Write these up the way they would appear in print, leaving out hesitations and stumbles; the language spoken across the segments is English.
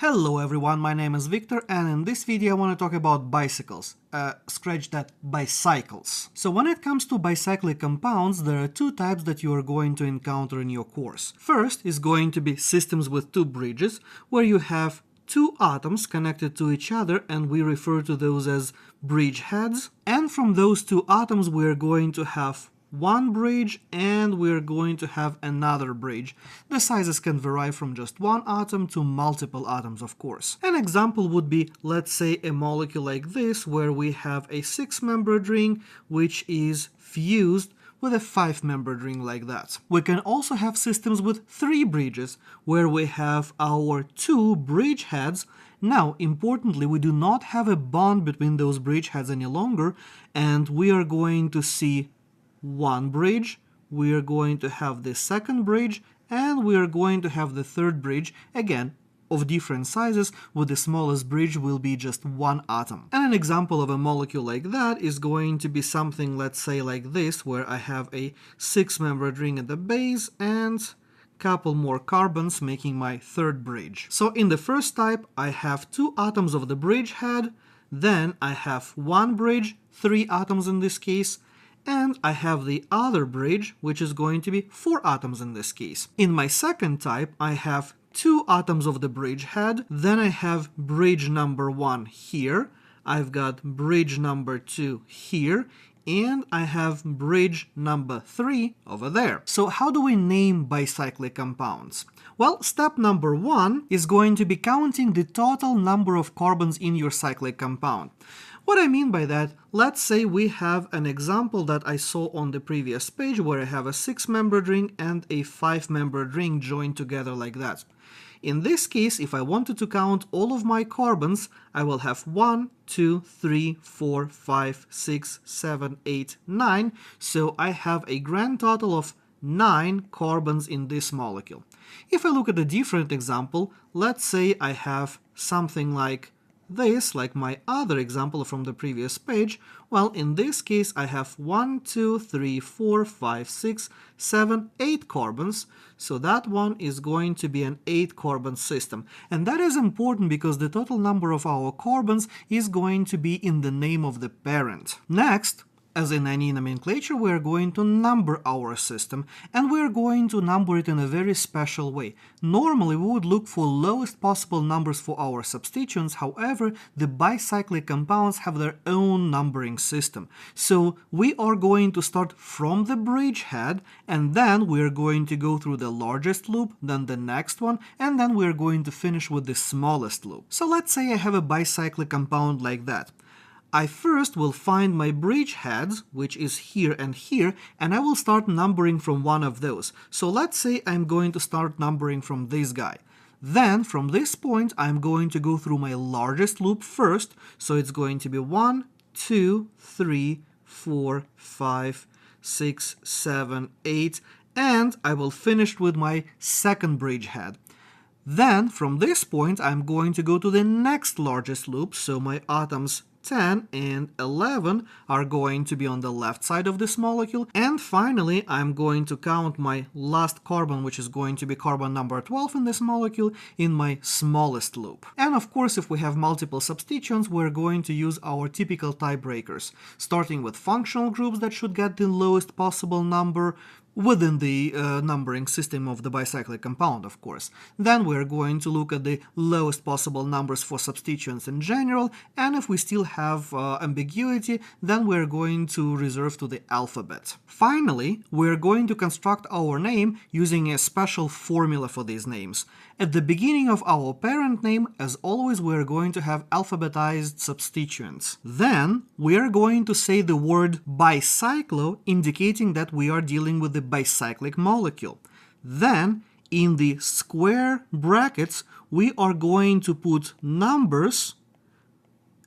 Hello everyone, my name is Victor, and in this video I want to talk about bicycles. Scratch that, bicycles. So when it comes to bicyclic compounds, there are two types that you are going to encounter in your course. First is going to be systems with two bridges, where you have two atoms connected to each other, and we refer to those as bridge heads. And from those two atoms we are going to have one bridge and we're going to have another bridge. The sizes can vary from just one atom to multiple atoms, of course. An example would be, let's say, a molecule like this, where we have a 6-membered ring which is fused with a 5-membered ring like that. We can also have systems with 3 bridges, where we have our 2 bridge heads. Now, importantly, we do not have a bond between those bridge heads any longer, and we are going to see one bridge, we are going to have the second bridge, and we are going to have the third bridge, again of different sizes, with the smallest bridge will be just one atom. And an example of a molecule like that is going to be something, let's say, like this, where I have a 6-membered ring at the base and couple more carbons making my third bridge. So in the first type I have 2 atoms of the bridge head, then I have one bridge, 3 atoms in this case, and I have the other bridge, which is going to be 4 atoms in this case. In my second type, I have 2 atoms of the bridge head, then I have bridge number 1 here, I've got bridge number 2 here, and I have bridge number 3 over there. So how do we name bicyclic compounds? Well, step number 1 is going to be counting the total number of carbons in your cyclic compound. What I mean by that, let's say we have an example that I saw on the previous page, where I have a 6-membered ring and a 5-membered ring joined together like that. In this case, if I wanted to count all of my carbons, I will have 1, 2, 3, 4, 5, 6, 7, 8, 9. So I have a grand total of 9 carbons in this molecule. If I look at a different example, let's say I have something like this, like my other example from the previous page. Well, in this case I have 1, 2, 3, 4, 5, 6, 7, 8 carbons, so that one is going to be an 8-carbon system. And that is important because the total number of our carbons is going to be in the name of the parent. Next, as in any nomenclature, we are going to number our system, and we are going to number it in a very special way. Normally we would look for lowest possible numbers for our substituents, however, the bicyclic compounds have their own numbering system. So we are going to start from the bridge head, and then we are going to go through the largest loop, then the next one, and then we are going to finish with the smallest loop. So let's say I have a bicyclic compound like that. I first will find my bridge heads, which is here and here, and I will start numbering from one of those. So let's say I'm going to start numbering from this guy. Then, from this point, I'm going to go through my largest loop first, so it's going to be 1, 2, 3, 4, 5, 6, 7, 8, and I will finish with my second bridge head. Then, from this point, I'm going to go to the next largest loop, so my atoms 10 and 11 are going to be on the left side of this molecule, and finally I'm going to count my last carbon, which is going to be carbon number 12 in this molecule, in my smallest loop. And of course, if we have multiple substituents, we're going to use our typical tiebreakers, starting with functional groups that should get the lowest possible number within the numbering system of the bicyclic compound, of course. Then we're going to look at the lowest possible numbers for substituents in general, and if we still have ambiguity, then we're going to reserve to the alphabet. Finally, we're going to construct our name using a special formula for these names. At the beginning of our parent name, as always, we're going to have alphabetized substituents. Then we are going to say the word bicyclo, indicating that we are dealing with the bicyclic molecule. Then, in the square brackets, we are going to put numbers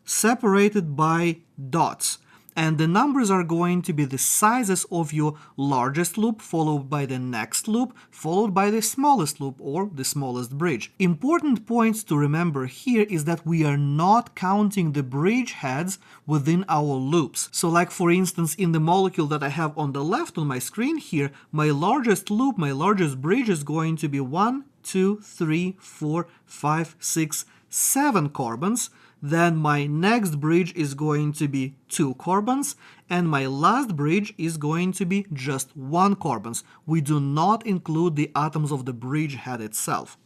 separated by dots. And the numbers are going to be the sizes of your largest loop, followed by the next loop, followed by the smallest loop or the smallest bridge. Important points to remember here is that we are not counting the bridge heads within our loops. So like for instance in the molecule that I have on the left on my screen here, my largest loop, my largest bridge is going to be 1, 2, 3, 4, 5, 6, 7 carbons. Then my next bridge is going to be 2 carbons, and my last bridge is going to be just 1 carbons. We do not include the atoms of the bridge head itself.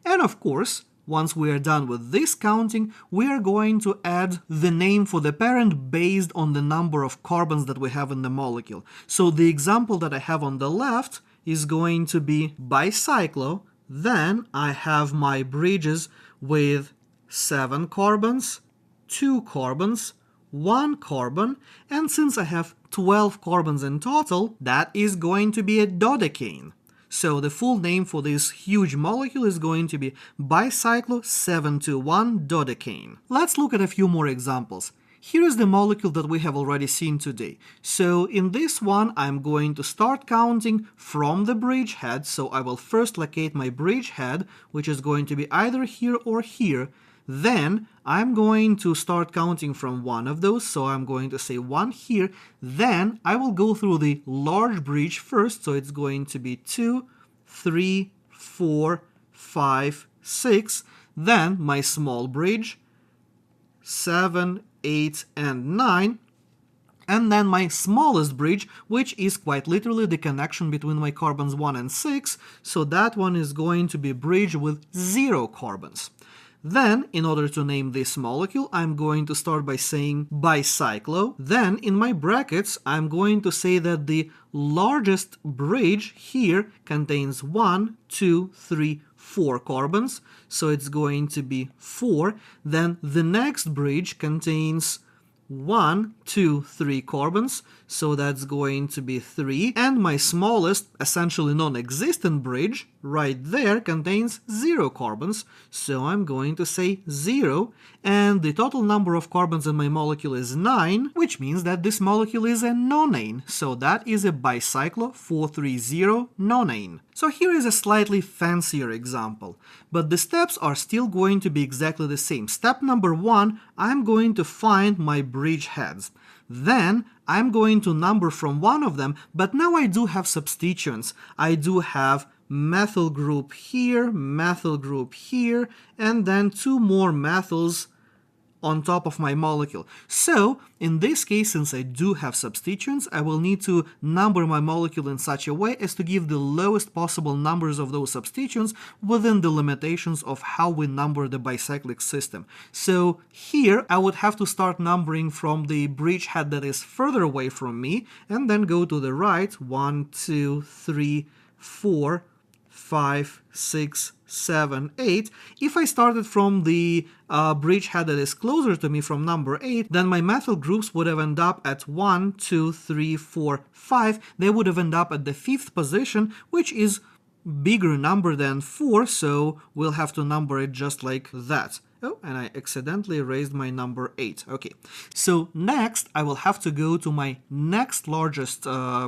And of course, once we are done with this counting, we are going to add the name for the parent based on the number of carbons that we have in the molecule. So the example that I have on the left is going to be bicyclo. Then I have my bridges with 7 carbons, 2 carbons, 1 carbon, and since I have 12 carbons in total, that is going to be a dodecane. So the full name for this huge molecule is going to be bicyclo-721-dodecane. Let's look at a few more examples. Here is the molecule that we have already seen today. So in this one, I'm going to start counting from the bridge head. So I will first locate my bridge head, which is going to be either here or here. Then I'm going to start counting from one of those, so I'm going to say 1 here. Then I will go through the large bridge first, so it's going to be 2, 3, 4, 5, 6. Then my small bridge, 7, 8, and 9. And then my smallest bridge, which is quite literally the connection between my carbons 1 and 6, so that one is going to be a bridge with 0 carbons. Then, in order to name this molecule, I'm going to start by saying bicyclo. Then, in my brackets, I'm going to say that the largest bridge here contains 1, 2, 3, 4 carbons. So it's going to be 4. Then the next bridge contains 1, 2, 3 carbons, so that's going to be 3. And my smallest, essentially non-existent bridge, right there, contains 0 carbons, so I'm going to say 0. And the total number of carbons in my molecule is 9, which means that this molecule is a nonane, so that is a bicyclo-430 nonane. So here is a slightly fancier example, but the steps are still going to be exactly the same. Step number 1, I'm going to find my bridge heads. Then I'm going to number from one of them, but now I do have substituents. I do have methyl group here, and then 2 more methyls on top of my molecule. So in this case, since I do have substituents, I will need to number my molecule in such a way as to give the lowest possible numbers of those substituents within the limitations of how we number the bicyclic system. So here I would have to start numbering from the bridge head that is further away from me, and then go to the right. 1, 2, 3, 4, 5, 6, 7, 8. If I started from the bridge head that is closer to me, from number 8, then my methyl groups would have ended up at 1, 2, 3, 4, 5. They would have ended up at the 5th position, which is bigger number than 4, so we'll have to number it just like that. Oh, and I accidentally erased my number 8. Okay, so next I will have to go to my next largest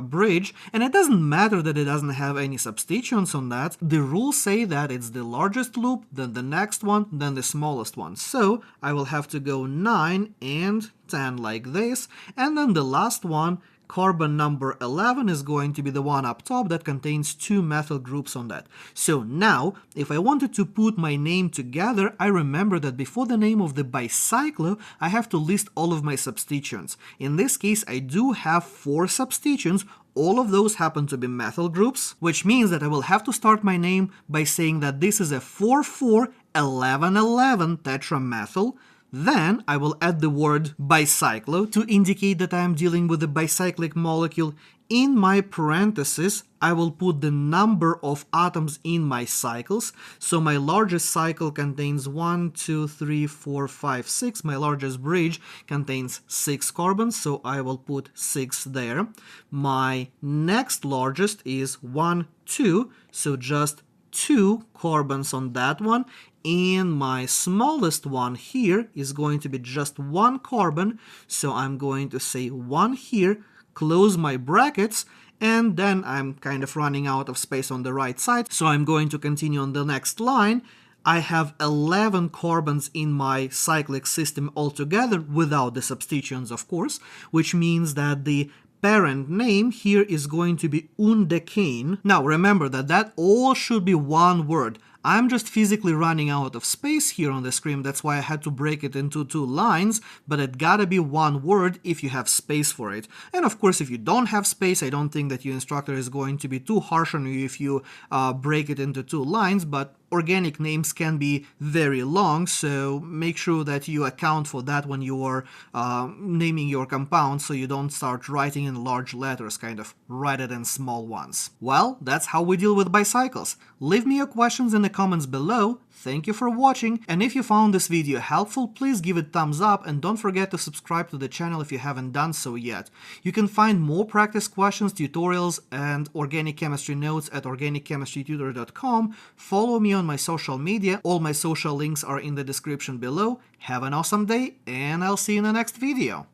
bridge, and it doesn't matter that it doesn't have any substituents on that. The rules say that it's the largest loop, then the next one, then the smallest one. So I will have to go 9 and 10 like this, and then the last one, carbon number 11, is going to be the one up top that contains 2 methyl groups on that. So now, if I wanted to put my name together, I remember that before the name of the bicyclo, I have to list all of my substituents. In this case, I do have 4 substituents. All of those happen to be methyl groups, which means that I will have to start my name by saying that this is a 4,4,11,11 tetramethyl. Then I will add the word bicyclo to indicate that I am dealing with a bicyclic molecule. In my parentheses, I will put the number of atoms in my cycles. So my largest cycle contains 1, 2, 3, 4, 5, 6. My largest bridge contains 6 carbons, so I will put 6 there. My next largest is 1, 2, so just 2 carbons on that one. And my smallest one here is going to be just 1 carbon, so I'm going to say 1 here, close my brackets, and then I'm kind of running out of space on the right side, so I'm going to continue on the next line. I have 11 carbons in my cyclic system altogether, without the substituents, of course, which means that the parent name here is going to be undecane. Now remember that all should be one word. I'm just physically running out of space here on the screen, that's why I had to break it into 2 lines, but it gotta be one word if you have space for it. And of course, if you don't have space, I don't think that your instructor is going to be too harsh on you if you break it into 2 lines, but organic names can be very long, so make sure that you account for that when you are naming your compound, so you don't start writing in large letters, kind of write it in small ones. Well, that's how we deal with bicycles. Leave me your questions in the comments below. Thank you for watching, and if you found this video helpful, please give it thumbs up and don't forget to subscribe to the channel if you haven't done so yet. You can find more practice questions, tutorials, and organic chemistry notes at organicchemistrytutor.com. Follow me on my social media. All my social links are in the description below. Have an awesome day, and I'll see you in the next video.